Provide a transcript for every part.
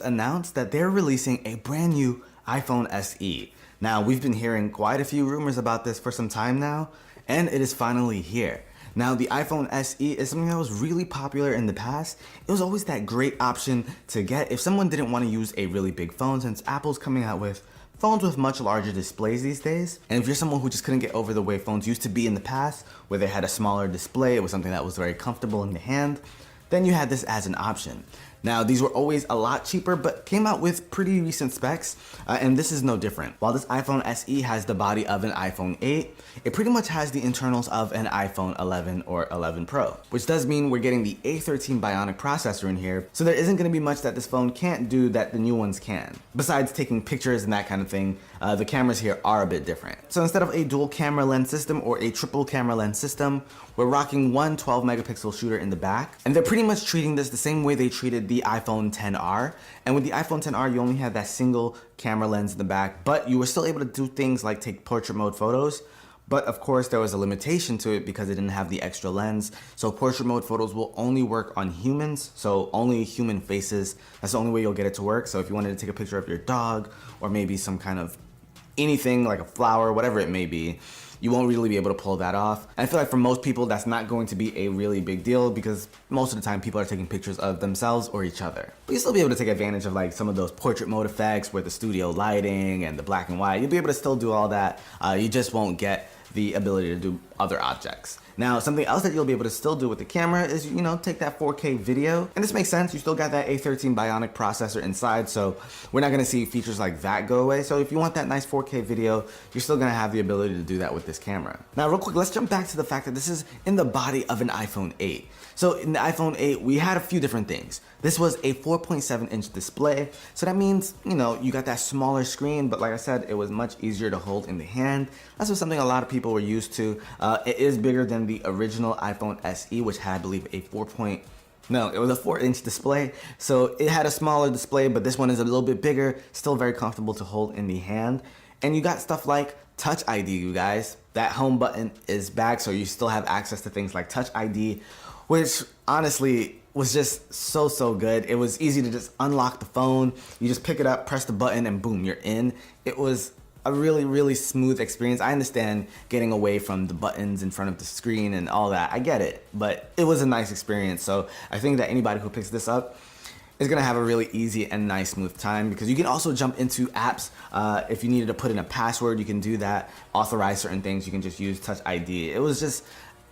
announced that they're releasing a brand new iPhone SE. Now, we've been hearing quite a few rumors about this for some time now, and it is finally here. Now, the iPhone SE is something that was really popular in the past. It was always that great option to get if someone didn't want to use a really big phone, since Apple's coming out with phones with much larger displays these days. And if you're someone who just couldn't get over the way phones used to be in the past, where they had a smaller display, it was something that was very comfortable in the hand, then you had this as an option. Now, these were always a lot cheaper, but came out with pretty recent specs, and this is no different. While this iPhone SE has the body of an iPhone 8, it pretty much has the internals of an iPhone 11 or 11 Pro, which does mean we're getting the A13 Bionic processor in here, so there isn't going to be much that this phone can't do that the new ones can. Besides taking pictures and that kind of thing, the cameras here are a bit different. So instead of a dual camera lens system or a triple camera lens system, we're rocking one 12 megapixel shooter in the back, and they're pretty much treating this the same way they treated the iPhone XR. And with the iPhone XR, you only had that single camera lens in the back, but you were still able to do things like take portrait mode photos. But of course, there was a limitation to it because it didn't have the extra lens. So portrait mode photos will only work on humans, so only human faces. That's the only way you'll get it to work. So if you wanted to take a picture of your dog, or maybe some kind of anything like a flower, whatever it may be, you won't really be able to pull that off. And I feel like for most people, that's not going to be a really big deal because most of the time people are taking pictures of themselves or each other. But you'll still be able to take advantage of like some of those portrait mode effects with the studio lighting and the black and white. You'll be able to still do all that. You just won't get the ability to do other objects. Now, something else that you'll be able to still do with the camera is, take that 4K video. And this makes sense. You still got that A13 Bionic processor inside, so we're not gonna see features like that go away. So if you want that nice 4K video, you're still gonna have the ability to do that with this camera. Now, real quick, let's jump back to the fact that this is in the body of an iPhone 8. So in the iPhone 8, we had a few different things. This was a 4.7-inch display. So that means, you got that smaller screen, but like I said, it was much easier to hold in the hand. That's something a lot of people were used to. It is bigger than the original iPhone SE, which had, I believe, it was a 4-inch display. So it had a smaller display, but this one is a little bit bigger, still very comfortable to hold in the hand. And you got stuff like Touch ID, you guys. That home button is back, so you still have access to things like Touch ID, which honestly was just so good. It was easy to just unlock the phone. You just pick it up, press the button, and boom, you're in. It was a really smooth experience. I understand getting away from the buttons in front of the screen and all that. I get it, but it was a nice experience. So I think that anybody who picks this up is gonna have a really easy and nice smooth time, because you can also jump into apps. If you needed to put in a password, you can do that. Authorize certain things, you can just use Touch ID.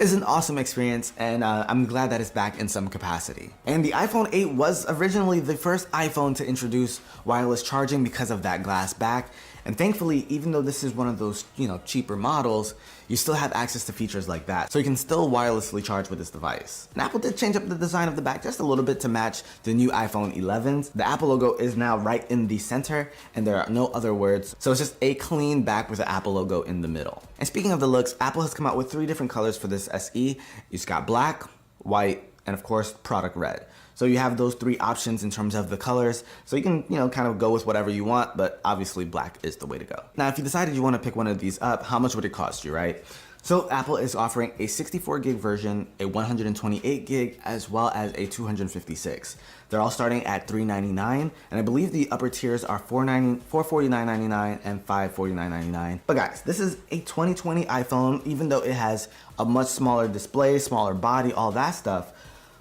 It's an awesome experience, and I'm glad that it's back in some capacity. And the iPhone 8 was originally the first iPhone to introduce wireless charging because of that glass back. And thankfully, even though this is one of those, cheaper models, you still have access to features like that. So you can still wirelessly charge with this device. And Apple did change up the design of the back just a little bit to match the new iPhone 11s. The Apple logo is now right in the center, and there are no other words. So it's just a clean back with the Apple logo in the middle. And speaking of the looks, Apple has come out with 3 different colors for this SE. It's got black, white, and of course, product red. So you have those 3 options in terms of the colors. So you can, kind of go with whatever you want, but obviously black is the way to go. Now, if you decided you want to pick one of these up, how much would it cost you, right? So Apple is offering a 64 gig version, a 128 gig, as well as a 256. They're all starting at $399, and I believe the upper tiers are $449.99 and $549.99. But guys, this is a 2020 iPhone, even though it has a much smaller display, smaller body, all that stuff.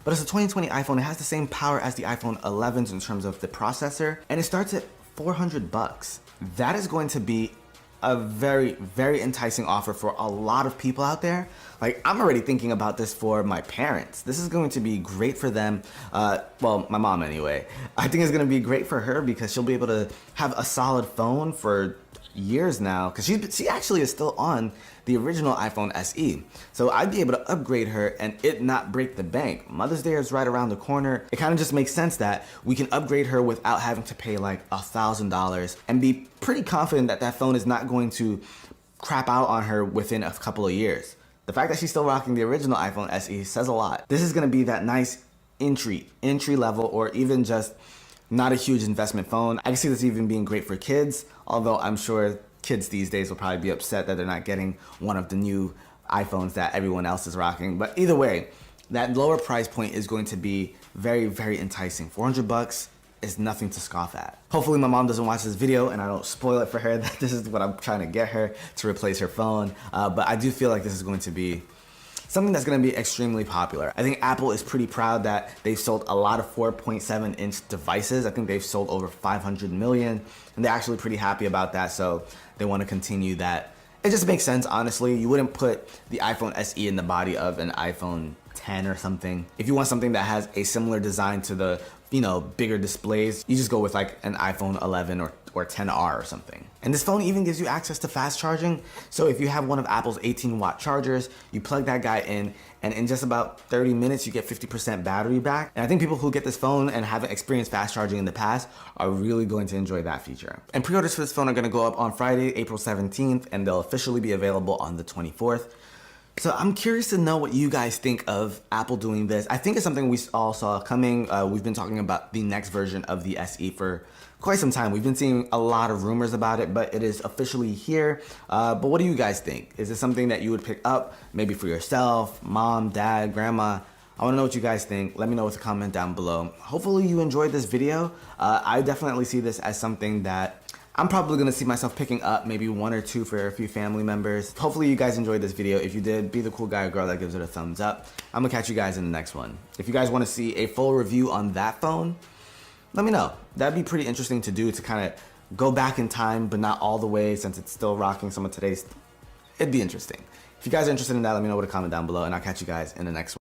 But it's a 2020 iPhone. It has the same power as the iPhone 11s in terms of the processor, and it starts at $400. That is going to be a very enticing offer for a lot of people out there. Like, I'm already thinking about this for my parents. This is going to be great for them. Well, my mom anyway. I think it's going to be great for her because she'll be able to have a solid phone for years now, because she actually is still on the original iPhone SE. So I'd be able to upgrade her and it not break the bank. Mother's Day is right around the corner. It kind of just makes sense that we can upgrade her without having to pay like $1,000 and be pretty confident that that phone is not going to crap out on her within a couple of years. The fact that she's still rocking the original iPhone SE says a lot. This is gonna be that nice entry level, or even just not a huge investment phone. I can see this even being great for kids, although I'm sure kids these days will probably be upset that they're not getting one of the new iPhones that everyone else is rocking. But either way, that lower price point is going to be very enticing. $400, is nothing to scoff at. Hopefully my mom doesn't watch this video and I don't spoil it for her that this is what I'm trying to get her to replace her phone. But I do feel like this is going to be something that's going to be extremely popular. I think Apple is pretty proud that they've sold a lot of 4.7-inch devices. I think they've sold over 500 million, and they're actually pretty happy about that, so they want to continue that. It just makes sense, honestly. You wouldn't put the iPhone SE in the body of an iPhone 10 or something. If you want something that has a similar design to the, bigger displays, you just go with like an iPhone 11 or 10R or something. And this phone even gives you access to fast charging. So if you have one of Apple's 18-watt chargers, you plug that guy in, and in just about 30 minutes, you get 50% battery back. And I think people who get this phone and haven't experienced fast charging in the past are really going to enjoy that feature. And pre-orders for this phone are gonna go up on Friday, April 17th, and they'll officially be available on the 24th. So I'm curious to know what you guys think of Apple doing this. I think it's something we all saw coming. We've been talking about the next version of the SE for quite some time. We've been seeing a lot of rumors about it, but it is officially here. But what do you guys think? Is this something that you would pick up, maybe for yourself, mom, dad, grandma? I wanna know what you guys think. Let me know with a comment down below. Hopefully you enjoyed this video. I definitely see this as something that I'm probably gonna see myself picking up, maybe one or two for a few family members. Hopefully you guys enjoyed this video. If you did, be the cool guy or girl that gives it a thumbs up. I'm gonna catch you guys in the next one. If you guys wanna see a full review on that phone, let me know. That'd be pretty interesting to do, to kind of go back in time, but not all the way, since it's still rocking some of today's. It'd be interesting. If you guys are interested in that, let me know with a comment down below, and I'll catch you guys in the next one.